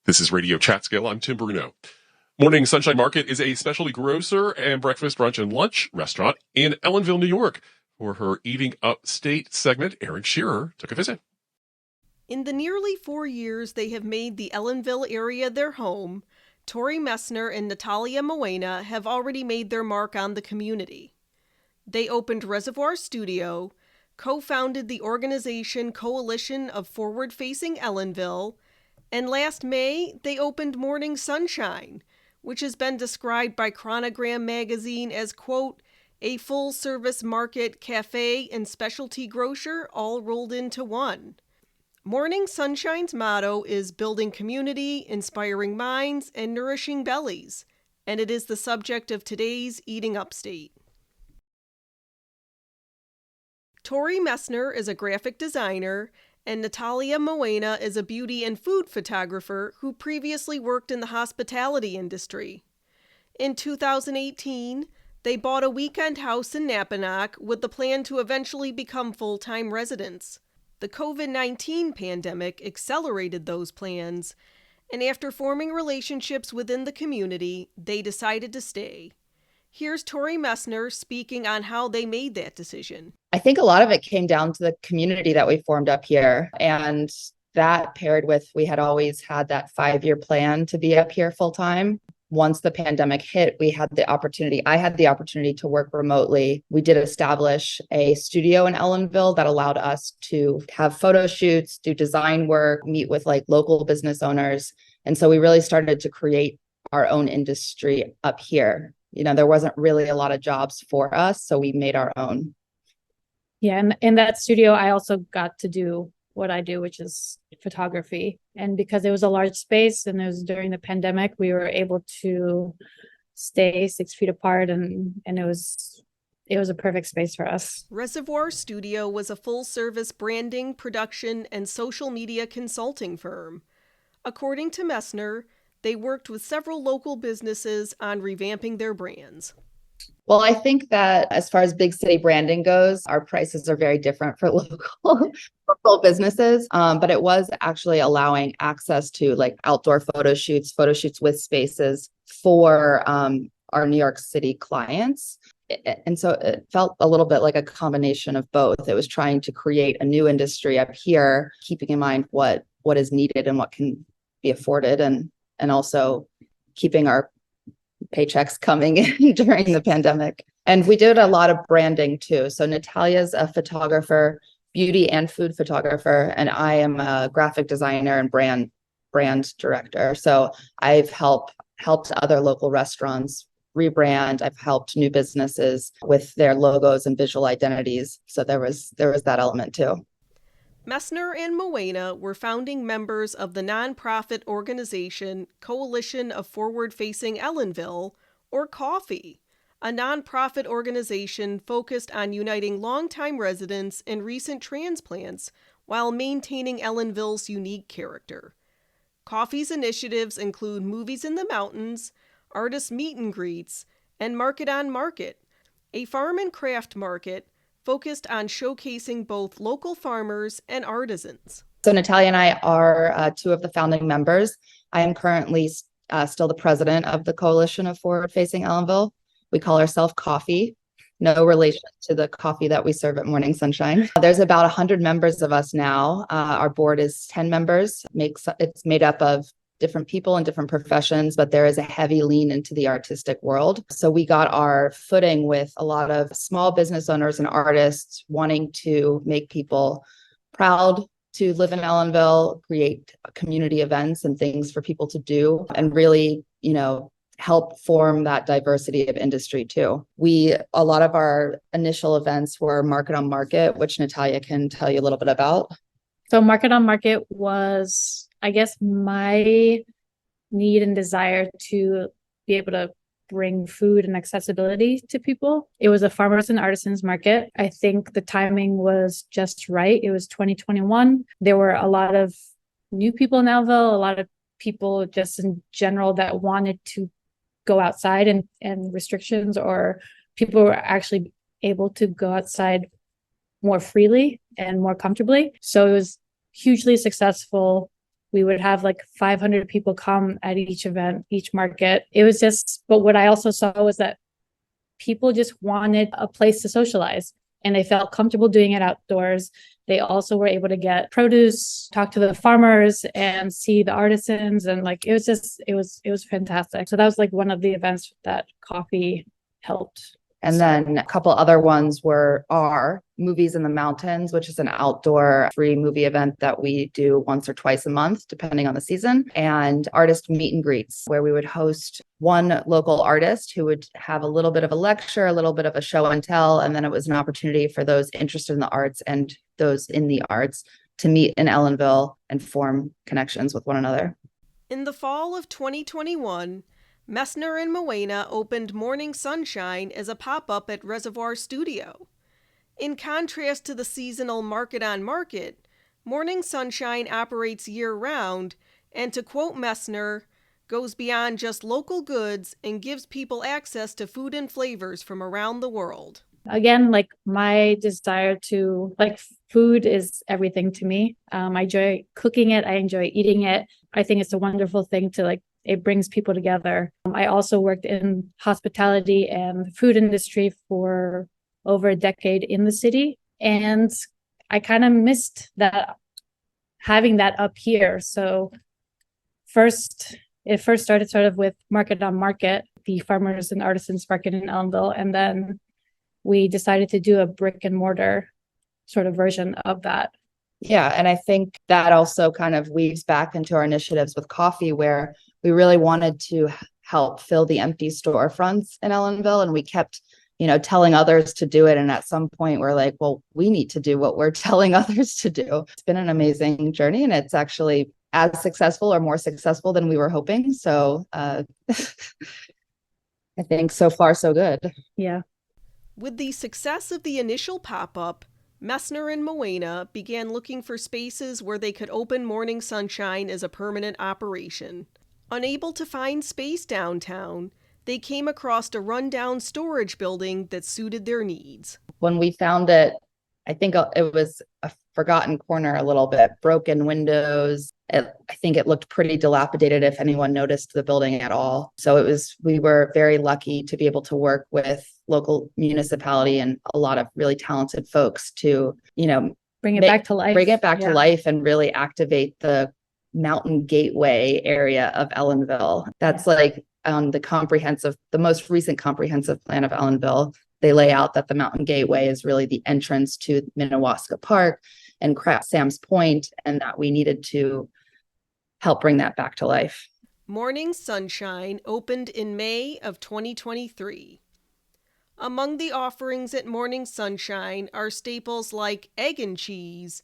This is Radio Chatskill. I'm Tim Bruno. Morning Sunshine Market is a specialty grocer and breakfast, brunch, and lunch restaurant in Ellenville, New York. For her Eating Upstate segment, Erin Shearer took a visit. In the nearly 4 years they have made the Ellenville area their home, Tori Messner and Natalia Moena have already made their mark on the community. They opened Reservoir Studio, co-founded the organization Coalition of Forward-Facing Ellenville, and last May they opened Morning Sunshine, which has been described by Chronogram magazine as, quote, a full-service market, cafe, and specialty grocer all rolled into one. Morning Sunshine's motto is building community, inspiring minds, and nourishing bellies, and it is the subject of today's Eating Upstate. Tori Messner is a graphic designer, and Natalia Moena is a beauty and food photographer who previously worked in the hospitality industry. In 2018, they bought a weekend house in Napanoch with the plan to eventually become full-time residents. The COVID-19 pandemic accelerated those plans, and after forming relationships within the community, they decided to stay. Here's Tori Messner speaking on how they made that decision. I think a lot of it came down to the community that we formed up here. And that paired with, we had always had that 5-year plan to be up here full time. Once the pandemic hit, I had the opportunity to work remotely. We did establish a studio in Ellenville that allowed us to have photo shoots, do design work, meet with local business owners. And so we really started to create our own industry up here. There wasn't really a lot of jobs for us, so we made our own. Yeah, and in that studio, I also got to do what I do, which is photography. And because it was a large space and it was during the pandemic, we were able to stay 6 feet apart, and it was a perfect space for us. Reservoir Studio was a full-service branding, production, and social media consulting firm. According to Messner, they worked with several local businesses on revamping their brands. Well, I think that as far as big city branding goes, our prices are very different for local businesses. But it was actually allowing access to outdoor photo shoots with spaces for our New York City clients. And so it felt a little bit like a combination of both. It was trying to create a new industry up here, keeping in mind what is needed and what can be afforded, and also keeping our paychecks coming in during the pandemic. And we did a lot of branding too. So Natalia's a photographer, beauty and food photographer, and I am a graphic designer and brand director. So I've helped other local restaurants rebrand. I've helped new businesses with their logos and visual identities. So there was that element too. Messner and Moena were founding members of the nonprofit organization Coalition of Forward-Facing Ellenville, or COFFEE, a nonprofit organization focused on uniting longtime residents and recent transplants while maintaining Ellenville's unique character. COFFEE's initiatives include Movies in the Mountains, artist meet and greets, and Market on Market, a farm and craft market focused on showcasing both local farmers and artisans. So Natalia and I are two of the founding members. I am currently still the president of the Coalition of Forward-Facing Ellenville. We call ourselves COFFEE, no relation to the coffee that we serve at Morning Sunshine. There's about 100 members of us now. Our board is 10 members. It's made up of different people in different professions, but there is a heavy lean into the artistic world. So we got our footing with a lot of small business owners and artists wanting to make people proud to live in Ellenville, create community events and things for people to do, and really, help form that diversity of industry too. A lot of our initial events were Market on Market, which Natalia can tell you a little bit about. So Market on Market was, I guess, my need and desire to be able to bring food and accessibility to people. It was a farmers and artisans market. I think the timing was just right. It was 2021. There were a lot of new people in Ellenville, a lot of people just in general that wanted to go outside, and restrictions, or people were actually able to go outside more freely and more comfortably. So it was hugely successful. We would have like 500 people come at each event, each market. It was just, but what I also saw was that people just wanted a place to socialize and they felt comfortable doing it outdoors. They also were able to get produce, talk to the farmers and see the artisans. And like, it was fantastic. So that was like one of the events that coffee helped. And then a couple other ones are Movies in the Mountains, which is an outdoor free movie event that we do once or twice a month, depending on the season, and artist meet and greets, where we would host one local artist who would have a little bit of a lecture, a little bit of a show and tell, and then it was an opportunity for those interested in the arts and those in the arts to meet in Ellenville and form connections with one another. In the fall of 2021, Messner and Moena opened Morning Sunshine as a pop-up at Reservoir Studio. In contrast to the seasonal Market on Market, Morning Sunshine operates year-round and, to quote Messner, goes beyond just local goods and gives people access to food and flavors from around the world. Again, like my desire to, like, food is everything to me. I enjoy cooking it. I enjoy eating it. I think it's a wonderful thing to, like, it brings people together. I also worked in hospitality and food industry for over a decade in the city. And I kind of missed that, having that up here. So it first started sort of with Market on Market, the farmers and artisans market in Ellenville. And then we decided to do a brick and mortar sort of version of that. Yeah. And I think that also kind of weaves back into our initiatives with coffee, where we really wanted to help fill the empty storefronts in Ellenville. And we kept, telling others to do it. And at some point we're like, well, we need to do what we're telling others to do. It's been an amazing journey, and it's actually as successful or more successful than we were hoping. So I think so far, so good. Yeah. With the success of the initial pop-up, Messner and Moena began looking for spaces where they could open Morning Sunshine as a permanent operation. Unable to find space downtown, they came across a rundown storage building that suited their needs. When we found it, I think it was a forgotten corner a little bit, broken windows. I think it looked pretty dilapidated if anyone noticed the building at all. So we were very lucky to be able to work with local municipality and a lot of really talented folks to, bring it back to life. Bring it back to life and really activate the Mountain Gateway area of Ellenville. That's like on the most recent comprehensive plan of Ellenville. They lay out that the Mountain Gateway is really the entrance to Minnewaska Park and Sam's Point, and that we needed to help bring that back to life. Morning Sunshine opened in May of 2023. Among the offerings at Morning Sunshine are staples like egg and cheese,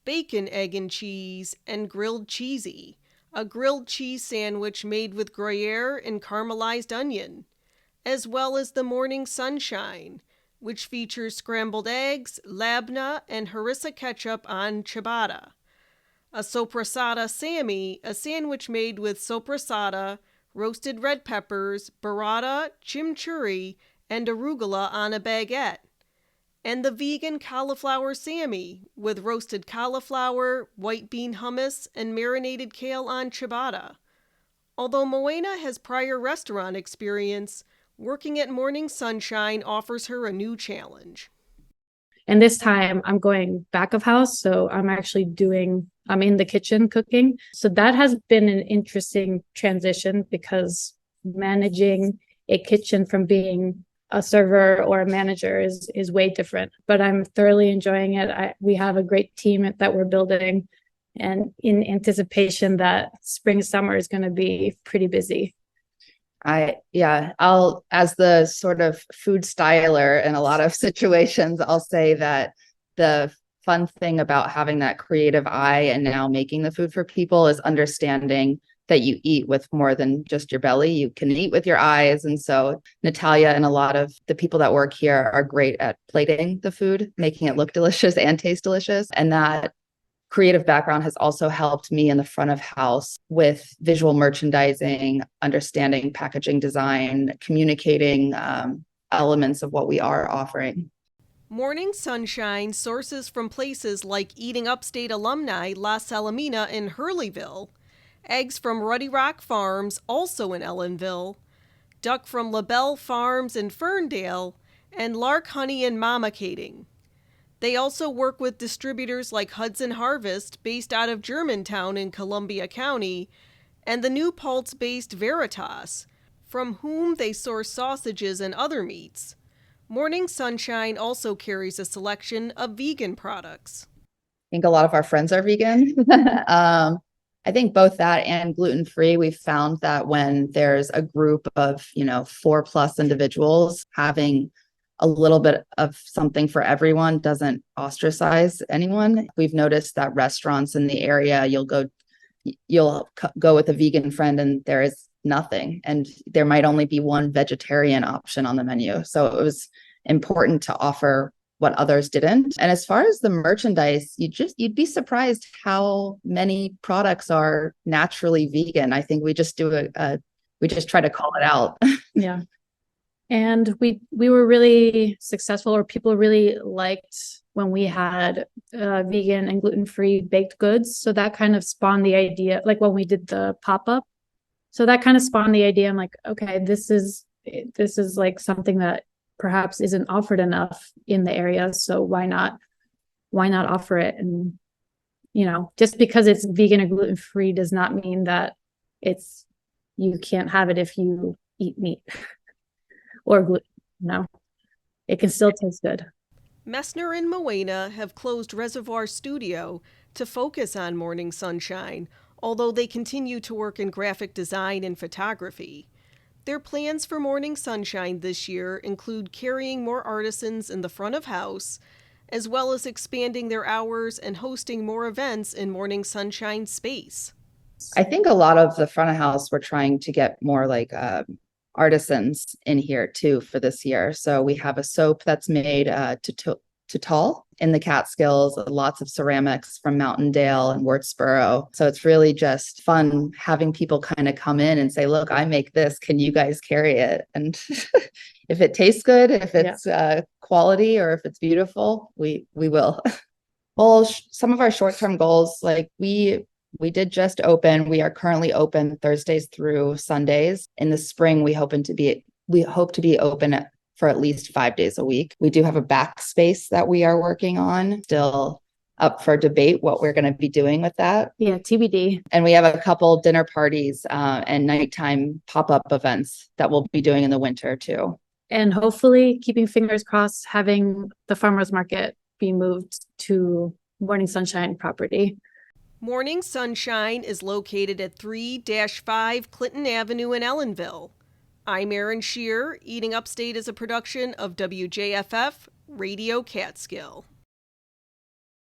bacon, egg and cheese, and grilled cheesy, a grilled cheese sandwich made with Gruyere and caramelized onion, as well as the Morning Sunshine, which features scrambled eggs, labna, and harissa ketchup on ciabatta. A sopressata Sammy, a sandwich made with sopressata, roasted red peppers, burrata, chimichurri, and arugula on a baguette. And the vegan cauliflower Sammy, with roasted cauliflower, white bean hummus, and marinated kale on ciabatta. Although Moena has prior restaurant experience, working at Morning Sunshine offers her a new challenge. And this time I'm going back of house. So I'm in the kitchen cooking. So that has been an interesting transition, because managing a kitchen from being a server or a manager is way different, but I'm thoroughly enjoying it. We have a great team that we're building, and in anticipation that spring, summer is going to be pretty busy. I'll, as the sort of food styler in a lot of situations, I'll say that the fun thing about having that creative eye and now making the food for people is understanding that you eat with more than just your belly. You can eat with your eyes. And so Natalia and a lot of the people that work here are great at plating the food, making it look delicious and taste delicious. And that creative background has also helped me in the front of house with visual merchandising, understanding packaging design, communicating elements of what we are offering. Morning Sunshine sources from places like Eating Upstate alumni La Salamina in Hurleyville eggs from Ruddy Rock Farms, also in Ellenville, duck from LaBelle Farms in Ferndale, and lark honey and mamacating. They also work with distributors like Hudson Harvest, based out of Germantown in Columbia County, and the New Paltz-based Veritas, from whom they source sausages and other meats. Morning Sunshine also carries a selection of vegan products. I think a lot of our friends are vegan. I think both that and gluten-free, we've found that when there's a group of, 4+ individuals, having a little bit of something for everyone doesn't ostracize anyone. We've noticed that restaurants in the area, you'll go with a vegan friend and there is nothing. And there might only be one vegetarian option on the menu. So it was important to offer what others didn't. And as far as the merchandise, you'd be surprised how many products are naturally vegan. I think we just we just try to call it out. Yeah. And we were really successful, or people really liked when we had vegan and gluten-free baked goods. So that kind of spawned the idea, like when we did the pop-up. So that kind of spawned the idea. I'm like, okay, this is like something that perhaps isn't offered enough in the area. So why not offer it? And, just because it's vegan or gluten-free does not mean that you can't have it if you eat meat or gluten. No, it can still taste good. Messner and Moena have closed Reservoir Studio to focus on Morning Sunshine, although they continue to work in graphic design and photography. Their plans for Morning Sunshine this year include carrying more artisans in the front of house, as well as expanding their hours and hosting more events in Morning Sunshine space. I think a lot of the front of house, we're trying to get more like artisans in here too for this year. So we have a soap that's made to tall in the Catskills, lots of ceramics from Mountaindale and Wurtsboro. So it's really just fun having people kind of come in and say, look, I make this, can you guys carry it? And if it tastes good, if it's quality, or if it's beautiful, we will. Well, some of our short-term goals, like we did just open. We are currently open Thursdays through Sundays. In the spring, we hope to be open for at least 5 days a week. We do have a back space that we are working on, still up for debate what we're going to be doing with that. Yeah, TBD. And we have a couple dinner parties and nighttime pop-up events that we'll be doing in the winter too. And hopefully, keeping fingers crossed, having the farmers market be moved to Morning Sunshine property. Morning Sunshine is located at 3-5 Clinton Avenue in Ellenville. I'm Erin Shear. Eating Upstate is a production of WJFF Radio Catskill.